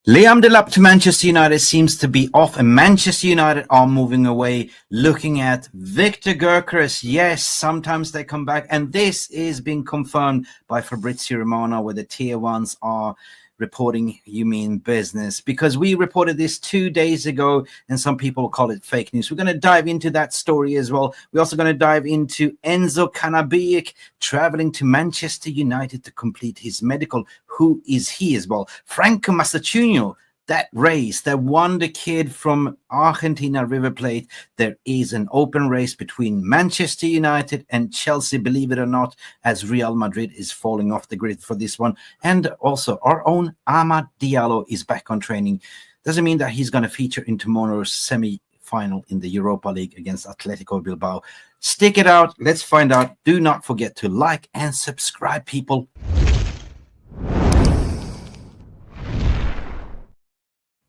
Liam Delap to Manchester United seems to be off, and Manchester United are moving away, looking at Viktor Gyökeres. Yes, sometimes they come back, and this is being confirmed by Fabrizo Romano, where the tier ones are reporting you mean business, because we reported this 2 days ago and some people call it fake news. We're going to dive into that story as well. We're also going to dive into Enzo Kana-Biyik traveling to Manchester United to complete his medical. Who is he as well? Franco Mastantuono, that race, that wonder kid from Argentina, River Plate. There is an open race between Manchester United and Chelsea, believe it or not, as Real Madrid is falling off the grid for this one. And also our own Amad Diallo is back on training. Doesn't mean that he's going to feature in tomorrow's semi-final in the Europa League against Atletico Bilbao. Stick it out. Let's find out. Do not forget to like and subscribe, people.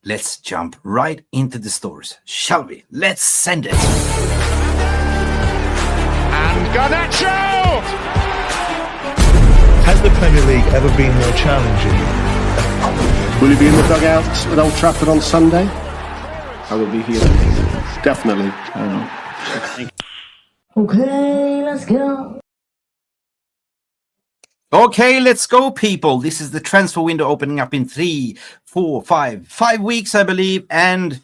Let's jump right into the stories, shall we? Let's send it. And Garnacho! Has the Premier League ever been more challenging? Will you be in the dugouts at Old Trafford on Sunday? I will be here. Definitely. Okay, let's go. Okay, let's go, people. This is the transfer window opening up in 3, 4, 5 weeks, I believe. And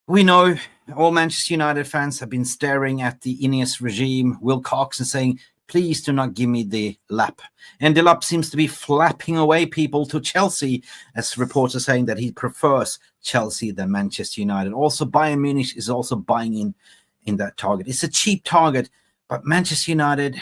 we know all Manchester United fans have been staring at the Ineos regime, Will Cox, and saying, please do not give me the lap. And the lap seems to be flapping away, people, to Chelsea, as reports are saying that he prefers Chelsea than Manchester United. Also, Bayern Munich is also buying in that target. It's a cheap target. But Manchester United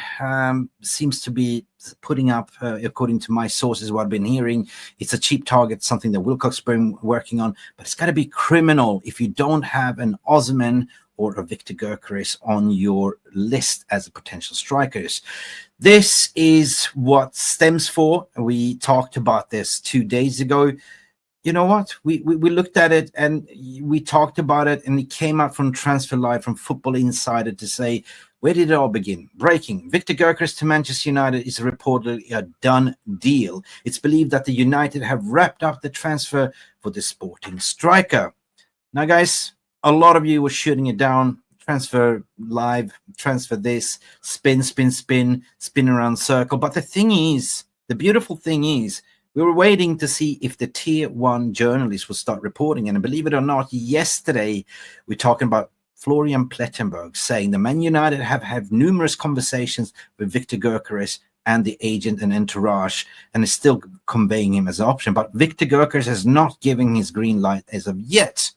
seems to be putting up, according to my sources, what I've been hearing, it's a cheap target, something that Wilcox has been working on. But it's got to be criminal if you don't have an Osimhen or a Viktor Gyökeres on your list as a potential strikers. This is what stems for. We talked about this 2 days ago. You know what? We looked at it and we talked about it, and it came out from Transfer Live, from Football Insider, to say, where did it all begin? Breaking. Viktor Gyökeres to Manchester United is reportedly a done deal. It's believed that the United have wrapped up the transfer for the Sporting striker. Now, guys, a lot of you were shooting it down. Transfer Live, transfer this, spin around circle. But the thing is, the beautiful thing is, we were waiting to see if the tier one journalists would start reporting. And believe it or not, yesterday we're talking about Florian Plettenberg saying the Man United have had numerous conversations with Viktor Gyökeres and the agent and entourage, and is still conveying him as an option. But Viktor Gyökeres is not giving his green light as of yet.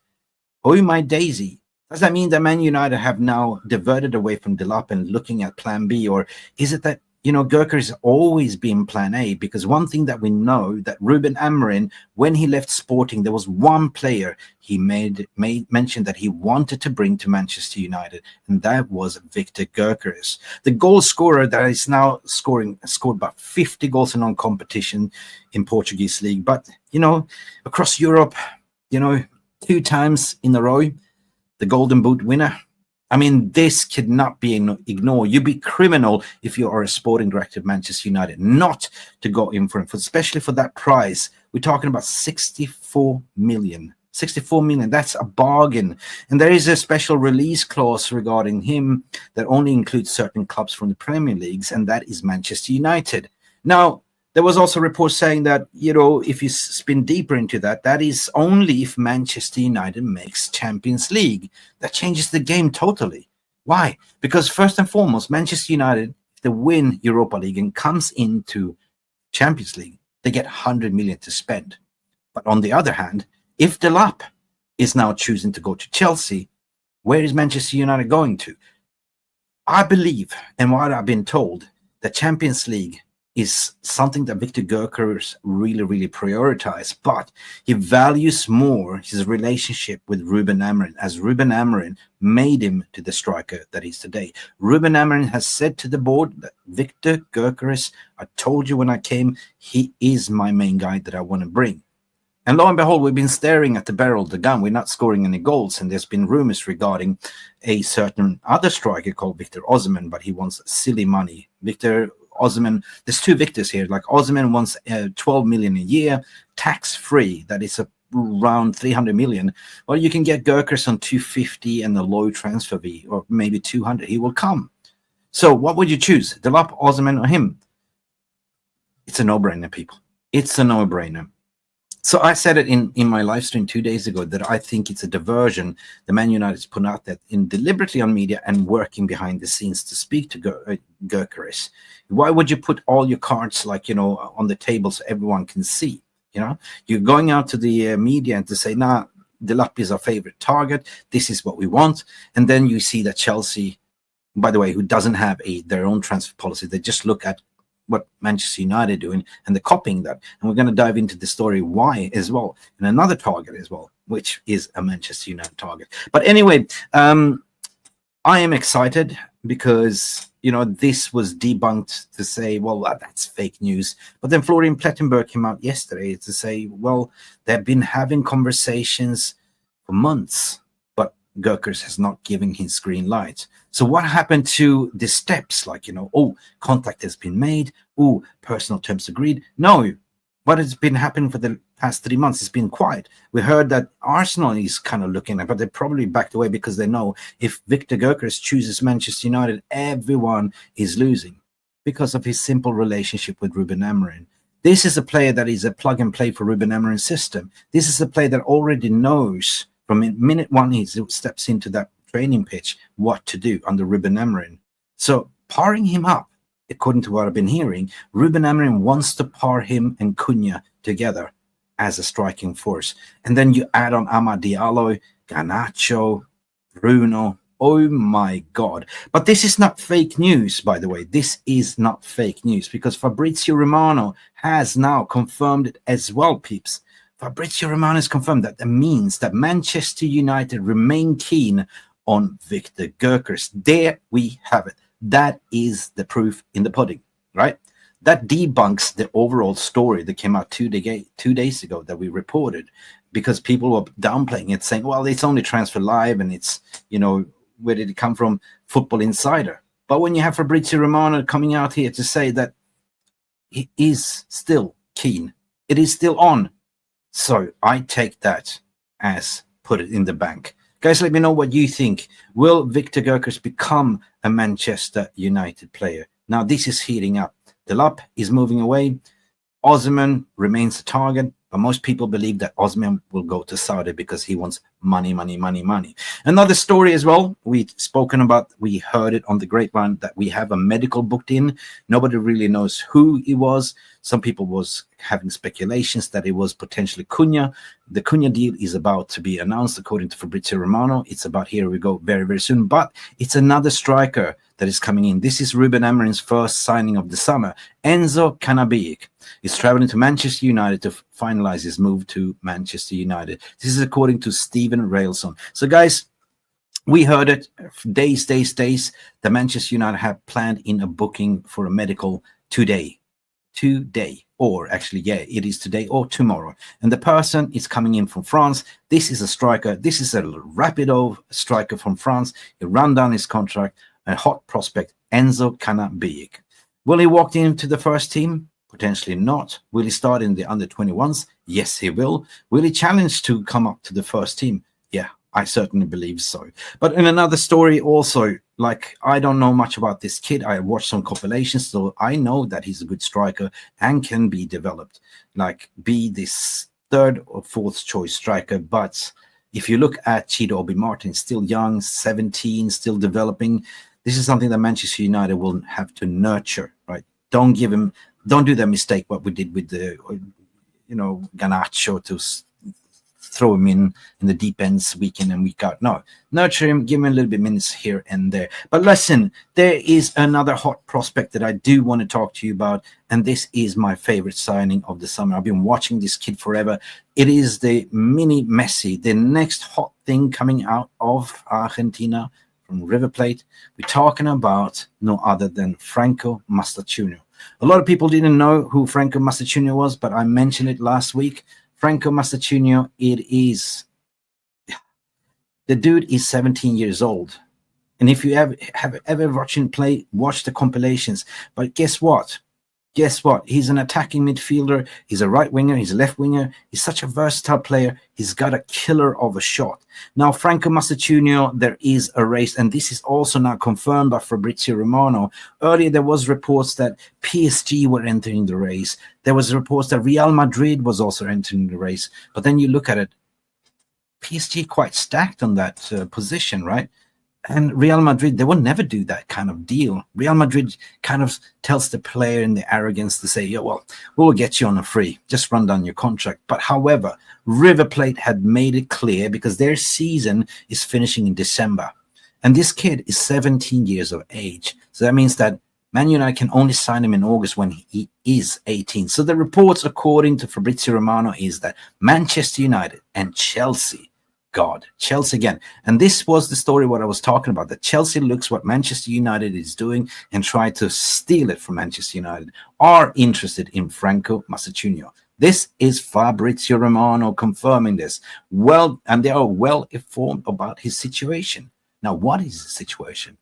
Oh my daisy. Does that mean that Man United have now diverted away from Delap and looking at plan B? Or is it that, you know, Gyökeres has always been plan A? Because one thing that we know, that Ruben Amorim, when he left Sporting, there was one player he made mention that he wanted to bring to Manchester United, and that was Viktor Gyökeres, the goal scorer that is now scored about 50 goals in non-competition in Portuguese league. But, you know, across Europe, you know, 2 times in a row, the Golden Boot winner. I mean, this cannot be ignored. You'd be criminal if you are a sporting director of Manchester United not to go in for him, especially for that price. We're talking about 64 million. 64 million, that's a bargain. And there is a special release clause regarding him that only includes certain clubs from the Premier Leagues, and that is Manchester United. Now, there was also reports saying that, you know, if you spin deeper into that, that is only if Manchester United makes Champions League. That changes the game totally. Why? Because first and foremost, Manchester United, if they win Europa League and comes into Champions League, they get 100 million to spend. But on the other hand, if Delap is now choosing to go to Chelsea, where is Manchester United going to? I believe, and what I've been told, the Champions League is something that Viktor Gyökeres really prioritized, but he values more his relationship with Ruben Amorim, as Ruben Amorim made him to the striker that he's today. Ruben Amorim has said to the board that Viktor Gyökeres, I told you when I came, he is my main guy that I want to bring. And lo and behold, we've been staring at the barrel of the gun. We're not scoring any goals, and there's been rumors regarding a certain other striker called Victor Osimhen, but he wants silly money. Victor Osimhen, there's 2 Victors here. Like Osimhen wants 12 million a year, tax-free. That is a around 300 million. Well, you can get Gykeres on 250 and a low transfer fee, or maybe 200. He will come. So what would you choose? Delap, Osimhen, or him? It's a no-brainer, people. It's a no-brainer. So I said it in my live stream 2 days ago that I think it's a diversion the Man United is putting out there in deliberately on media and working behind the scenes to speak to Gykeres. Why would you put all your cards, like, you know, on the table so everyone can see? You know, you're going out to the media and to say, nah, Delap is our favorite target. This is what we want. And then you see that Chelsea, by the way, who doesn't have their own transfer policy, they just look at what Manchester United doing and they're copying that. And we're going to dive into the story why as well, and another target as well, which is a Manchester United target. But anyway, I am excited because, you know, this was debunked to say, well, that's fake news. But then Florian Plettenberg came out yesterday to say, well, they've been having conversations for months, but Gykeres has not given his green light. So what happened to the steps? Like, you know, oh, contact has been made. Oh, personal terms agreed. No, what has been happening for the past 3 months? It's been quiet. We heard that Arsenal is kind of looking at, but they probably backed away because they know if Viktor Gyökeres chooses Manchester United, everyone is losing because of his simple relationship with Ruben Amorim. This is a player that is a plug and play for Ruben Amorim's system. This is a player that already knows from minute one he steps into that training pitch what to do under Ruben Amorim. So pairing him up, according to what I've been hearing, Ruben Amorim wants to pair him and Cunha together as a striking force. And then you add on Amad Diallo, Garnacho, Bruno. Oh my God. But this is not fake news, by the way. This is not fake news because Fabrizo Romano has now confirmed it as well, peeps. Fabrizo Romano has confirmed that. That means that Manchester United remain keen on Viktor Gyökeres. There we have it. That is the proof in the pudding, right? That debunks the overall story that came out 2 days ago that we reported, because people were downplaying it, saying, well, it's only Transfer Live and it's, you know, where did it come from? Football Insider. But when you have Fabrizo Romano coming out here to say that he is still keen, it is still on. So I take that as put it in the bank. Guys, let me know what you think. Will Viktor Gyökeres become a Manchester United player? Now, this is heating up. Delap is moving away. Osimhen remains a target, but most people believe that Osimhen will go to Saudi because he wants money, money, money, money. Another story as well, we've spoken about, we heard it on the grapevine that we have a medical booked in. Nobody really knows who it was. Some people was having speculations that it was potentially Cunha. The Cunha deal is about to be announced according to Fabrizo Romano. It's about, here we go, very, very soon. But it's another striker that is coming in. This is Ruben Amorim's first signing of the summer. Enzo Kana-Biyik is traveling to Manchester United to finalize his move to Manchester United. This is according to Stephen Railson. So guys, we heard it days. The Manchester United have planned in a booking for a medical today, or actually, yeah, it is today or tomorrow. And the person is coming in from France. This is a striker. This is a rapido striker from France. He ran down his contract, a hot prospect, Enzo Kana-Biyik. Will he walk into the first team? Potentially not. Will he start in the under-21s? Yes, he will. Will he challenge to come up to the first team? Yeah, I certainly believe so. But in another story also, like, I don't know much about this kid. I watched some compilations, so I know that he's a good striker and can be developed, like be this third or fourth choice striker. But if you look at Chido Obi Martin, still young, 17, still developing. This is something that Manchester United will have to nurture, right? Don't do the mistake what we did with the, you know, Garnacho, to throw him in the deep ends week in and week out. No, nurture him, give him a little bit minutes here and there. But listen, there is another hot prospect that I do want to talk to you about, and this is my favorite signing of the summer. I've been watching this kid forever. It is the mini Messi, the next hot thing coming out of Argentina from River Plate. We're talking about no other than Franco Mastantuono. A lot of people didn't know who Franco Mastantuono was, but I mentioned it last week. Franco Mastantuono, the dude is 17 years old. And if you have ever watched him play, watch the compilations. But guess what? Guess what? He's an attacking midfielder. He's a right winger. He's a left winger. He's such a versatile player. He's got a killer of a shot. Now, Franco Mastantuono, there is a race, and this is also now confirmed by Fabrizo Romano. Earlier, there was reports that PSG were entering the race. There was reports that Real Madrid was also entering the race. But then you look at it, PSG quite stacked on that position, right? And Real Madrid, they will never do that kind of deal. Real Madrid kind of tells the player in the arrogance to say, yeah, well, we'll get you on a free. Just run down your contract. But however, River Plate had made it clear because their season is finishing in December. And this kid is 17 years of age. So that means that Man United can only sign him in August when he is 18. So the reports, according to Fabrizo Romano, is that Manchester United and Chelsea, Chelsea again. And this was the story what I was talking about, that Chelsea looks what Manchester United is doing and try to steal it from Manchester United, are interested in Franco Mastantuono. This is Fabrizo Romano confirming this. Well, and they are well informed about his situation. Now, what is the situation?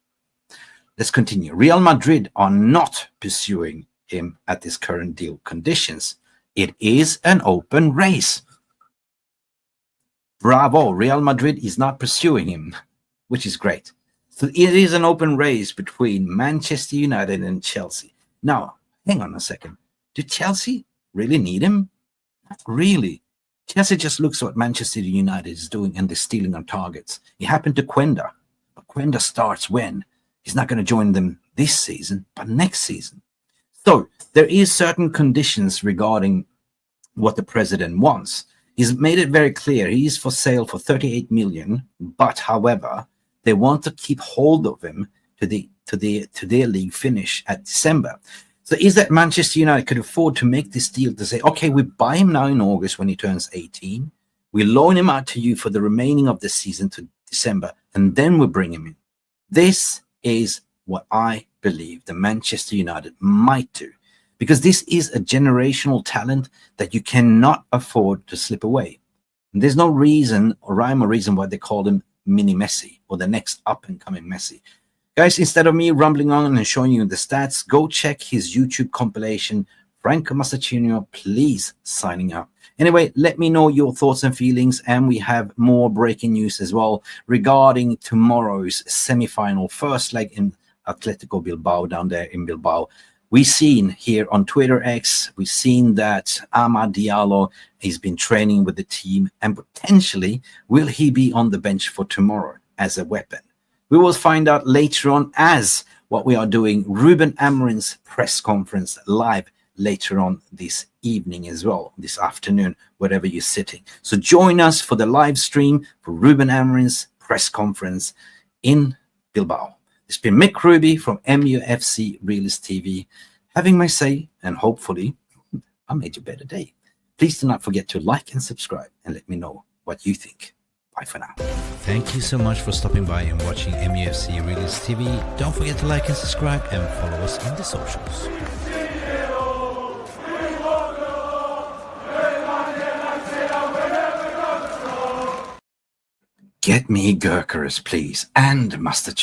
Let's continue. Real Madrid are not pursuing him at this current deal conditions. It is an open race. Bravo, Real Madrid is not pursuing him, which is great. So it is an open race between Manchester United and Chelsea. Now, hang on a second. Do Chelsea really need him? Not really. Chelsea just looks at what Manchester United is doing and they're stealing on targets. It happened to Quenda. But Quenda starts when? He's not going to join them this season, but next season. So there is certain conditions regarding what the president wants. He's made it very clear he is for sale for 38 million, but however, they want to keep hold of him to their league finish at December. So is that Manchester United could afford to make this deal to say, okay, we buy him now in August when he turns 18, we loan him out to you for the remaining of the season to December, and then we bring him in. This is what I believe the Manchester United might do. Because this is a generational talent that you cannot afford to slip away. And there's no reason or rhyme or reason why they call him Mini Messi or the next up-and-coming Messi. Guys, instead of me rambling on and showing you the stats, go check his YouTube compilation, Franco Mastantuono, please signing up. Anyway, let me know your thoughts and feelings, and we have more breaking news as well regarding tomorrow's semi-final first leg in Atletico Bilbao down there in Bilbao. We've seen here on Twitter X, we've seen that Amad Diallo has been training with the team, and potentially will he be on the bench for tomorrow as a weapon? We will find out later on, as what we are doing Ruben Amorim's press conference live later on this evening as well, this afternoon, wherever you're sitting. So join us for the live stream for Ruben Amorim's press conference in Bilbao. It's been Mick Ruby from MUFC RealistTV, having my say, and hopefully I made you a better day. Please do not forget to like and subscribe and let me know what you think. Bye for now. Thank you so much for stopping by and watching MUFC RealistTV. Don't forget to like and subscribe and follow us on the socials. Get me Gykeres, please, and Mastantuono.